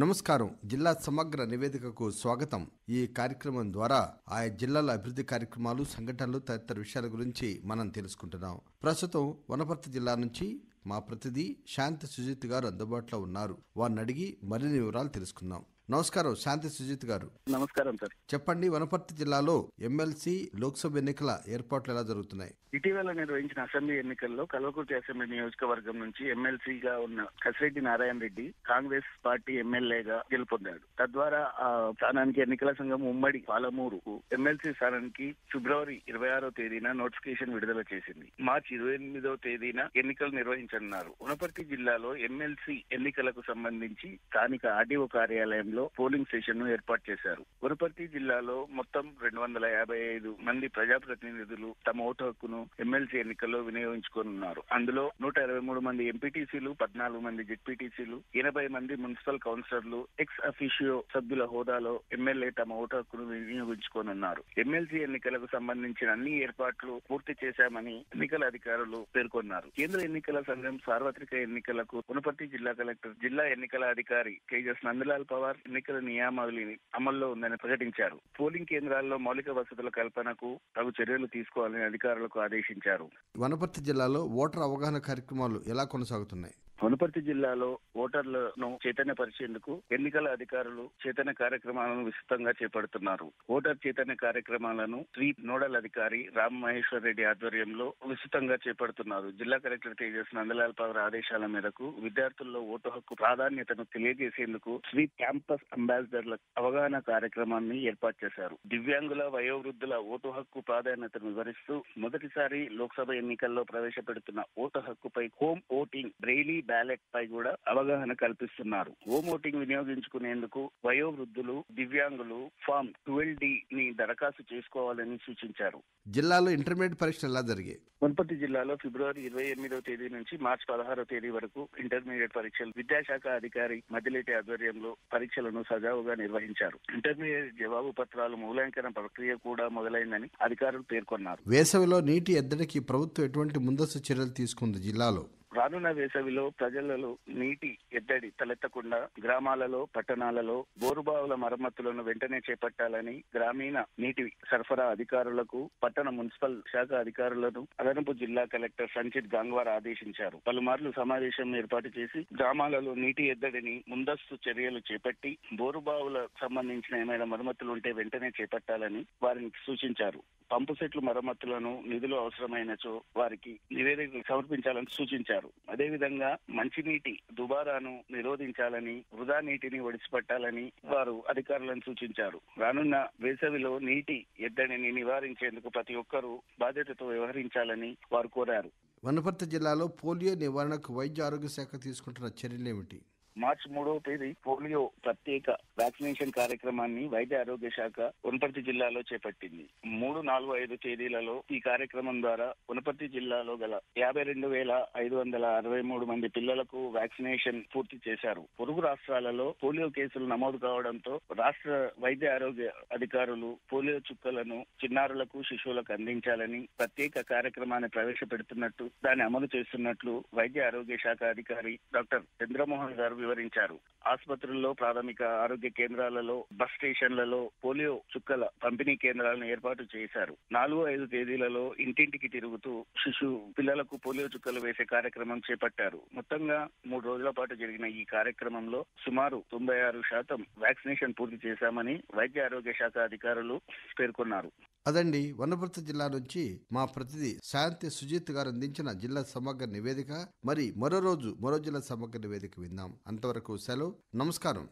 నమస్కారం. జిల్లా సమగ్ర నివేదికకు స్వాగతం. ఈ కార్యక్రమం ద్వారా ఆయా జిల్లాల అభివృద్ధి కార్యక్రమాలు, సంఘటనలు తదితర విషయాల గురించి మనం తెలుసుకుంటున్నాం. ప్రస్తుతం వనపర్తి జిల్లా నుంచి మా ప్రతినిధి శాంతి సుజిత్ గారు అందుబాటులో ఉన్నారు. వారిని అడిగి మరిన్ని వివరాలు తెలుసుకుందాం. నమస్కారం శాంతి సుజిత్ గారు. నమస్కారం సార్. చెప్పండి, వనపర్తి జిల్లాలో ఎమ్మెల్సీ లోక్సభ ఎన్నికల ఏర్పాట్లు ఎలా జరుగుతున్నాయి? ఇటీవల నిర్వహించిన అసెంబ్లీ ఎన్నికల్లో కల్వకుర్తి అసెంబ్లీ నియోజకవర్గం నుంచి ఎమ్మెల్సీగా ఉన్న కసిరెడ్డి నారాయణ రెడ్డి కాంగ్రెస్ పార్టీ ఎమ్మెల్యేగా గెలుపొందాడు. తద్వారా ఆ స్థానానికి ఎన్నికల సంఘం ఉమ్మడి పాలమూరుకు ఎమ్మెల్సీ స్థానానికి ఫిబ్రవరి 26వ తేదీన నోటిఫికేషన్ విడుదల చేసింది. మార్చి 28వ తేదీన ఎన్నికలు నిర్వహించనున్నారు. వనపర్తి జిల్లాలో ఎమ్మెల్సీ ఎన్నికలకు సంబంధించి స్థానిక ఆర్డీఓ కార్యాలయంలో పోలింగ్ స్టేషన్ ను ఏర్పాటు చేశారు. వనపర్తి జిల్లాలో మొత్తం 255 మంది ప్రజాప్రతినిధులు తమ ఓటు హక్కును ఎమ్మెల్సీ ఎన్నికల్లో వినియోగించుకోనున్నారు. అందులో 123 మంది ఎంపీటీసీలు, 14 మంది జెడ్పీటీసీలు, 80 మంది మున్సిపల్ కౌన్సిలర్లు, ఎక్స్ అఫీషియో సభ్యుల హోదాలో ఎమ్మెల్యే తమ ఓటు హక్కును వినియోగించుకోనున్నారు. ఎమ్మెల్సీ ఎన్నికలకు సంబంధించిన అన్ని ఏర్పాట్లు పూర్తి చేశామని ఎన్నికల అధికారులు పేర్కొన్నారు. కేంద్ర ఎన్నికల సంఘం సార్వత్రిక ఎన్నికలకు వనపర్తి జిల్లా కలెక్టర్, జిల్లా ఎన్నికల అధికారి తేజస్ నందలాల్ పవార్ ఎన్నికల నియమావళిని అమల్లో ఉందని ప్రకటించారు. పోలింగ్ కేంద్రాల్లో మౌలిక వసతుల కల్పనకు తగు చర్యలు తీసుకోవాలని అధికారులకు ఆదేశించారు. వనపర్తి జిల్లాలో ఓటర్ అవగాహన కార్యక్రమాలు ఎలా కొనసాగుతున్నాయి? వనపర్తి జిల్లాలో ఓటర్లను చైతన్యపరిచేందుకు ఎన్నికల అధికారులు చైతన్య కార్యక్రమాలను విస్తృతంగా చేపడుతున్నారు. ఓటర్ చైతన్య కార్యక్రమాలను స్వీప్ నోడల్ అధికారి రామ్ మహేశ్వర్ రెడ్డి ఆధ్వర్యంలో విస్తృతంగా చేపడుతున్నారు. జిల్లా కలెక్టర్ తేజస్ నందలాల్ పవర్ ఆదేశాల మేరకు విద్యార్థుల్లో ఓటు హక్కు ప్రాధాన్యతను తెలియజేసేందుకు స్వీప్ క్యాంపస్ అంబాసిడర్ల అవగాహన కార్యక్రమాన్ని ఏర్పాటు చేశారు. దివ్యాంగుల, వయోవృద్ధుల ఓటు హక్కు ప్రాధాన్యతను వివరిస్తూ మొదటిసారి లోక్సభ ఎన్నికల్లో ప్రవేశపెడుతున్న ఓటు హక్కుపై హోమ్ ఓటింగ్, బ్రెయిలీ బ్యాలెట్ పై కూడా అవగాహన కల్పిస్తున్నారు. హోమ్ ఓటింగ్ వినియోగించుకునేందుకు వయోవృద్ధులు, దివ్యాంగులు ఫామ్ 12D ని దరఖాస్తు చేసుకోవాలని సూచించారు. జిల్లాలో ఇంటర్మీడియట్ పరీక్షలు ఎలా జరిగాయి? వనపర్తి జిల్లాలో ఫిబ్రవరి 28వ తేదీ నుంచి మార్చి 16వ తేదీ వరకు ఇంటర్మీడియట్ పరీక్షలు విద్యాశాఖ అధికారి మదిలేటి ఆధ్వర్యంలో పరీక్షలను సజావుగా నిర్వహించారు. ఇంటర్మీడియట్ జవాబు పత్రాలు మూల్యాంకన ప్రక్రియ కూడా మొదలైందని అధికారులు పేర్కొన్నారు. వేసవిలో నీటి ఎద్దడికి ప్రభుత్వం ఎటువంటి ముందస్తు చర్యలు తీసుకుంది? జిల్లాలో రానున్న వేసవిలో ప్రజలలో నీటి ఎద్దడి తలెత్తకుండా గ్రామాలలో, పట్టణాలలో బోరుబావుల మరమ్మతులను వెంటనే చేపట్టాలని గ్రామీణ నీటి సరఫరా అధికారులకు, పట్టణ మున్సిపల్ శాఖ అధికారులను అదనపు జిల్లా కలెక్టర్ సంచిత్ గంగ్వార్ ఆదేశించారు. పలుమార్లు సమావేశం ఏర్పాటు చేసి గ్రామాలలో నీటి ఎద్దడిని ముందస్తు చర్యలు చేపట్టి బోరుబావుల సంబంధించిన ఏమైనా మరమ్మతులు ఉంటే వెంటనే చేపట్టాలని వారిని సూచించారు. పంపు సెట్లు మరమ్మతులను నిధులు అవసరమైనచో వారికి నివేదిక సమర్పించాలని సూచించారు. అదేవిధంగా మంచినీటి దుబారాను నిరోధించాలని, వృధా నీటిని ఒడిసిపట్టాలని వారు అధికారులను సూచించారు. రానున్న వేసవిలో నీటి ఎద్దడిని నివారించేందుకు ప్రతి ఒక్కరూ బాధ్యతతో వ్యవహరించాలని వారు కోరారు. వనపర్తి జిల్లాలో పోలియో నివారణకు వైద్య ఆరోగ్య శాఖ తీసుకుంటున్న చర్యలేమిటి? మార్చి 3వ తేదీ పోలియో ప్రత్యేక వ్యాక్సినేషన్ కార్యక్రమాన్ని వైద్య ఆరోగ్య శాఖ వనపర్తి జిల్లాలో చేపట్టింది. 3, 4, 5 తేదీలలో ఈ కార్యక్రమం ద్వారా వనపర్తి జిల్లాలో గల 52,563 మంది పిల్లలకు వ్యాక్సినేషన్ పూర్తి చేశారు. పొరుగు రాష్ట్రాలలో పోలియో కేసులు నమోదు కావడంతో రాష్ట్ర వైద్య ఆరోగ్య అధికారులు పోలియో చుక్కలను చిన్నారులకు, శిశువులకు అందించాలని ప్రత్యేక కార్యక్రమాన్ని ప్రవేశపెడుతున్నట్టు, దాన్ని అమలు చేస్తున్నట్లు వైద్య ఆరోగ్య శాఖ అధికారి డాక్టర్ చంద్రమోహన్ గారు వివరించారు. ఆసుపత్రుల్లో, ప్రాథమిక ఆరోగ్య కేంద్రాలలో, బస్ స్టేషన్లలో పోలియో చుక్కల పంపిణీ కేంద్రాలను ఏర్పాటు చేశారు. 4, 5 తేదీలలో ఇంటింటికి తిరుగుతూ పిల్లలకు పోలియో చుక్కలు వేసే కార్యక్రమం చేపట్టారు. మొత్తంగా 3 రోజుల పాటు జరిగిన ఈ కార్యక్రమంలో సుమారు 96% వ్యాక్సినేషన్ పూర్తి చేశామని వైద్య ఆరోగ్య శాఖ అధికారులు పేర్కొన్నారు. అదండి, వనపర్తి జిల్లా నుంచి మా ప్రతినిధి శాంతి సుజిత్ గారు అందించిన జిల్లా సమగ్ర నివేదిక. మరి మరో రోజు మరో జిల్లా సమగ్ర నివేదిక విందాం. అంతవరకు సెలవు. నమస్కారం.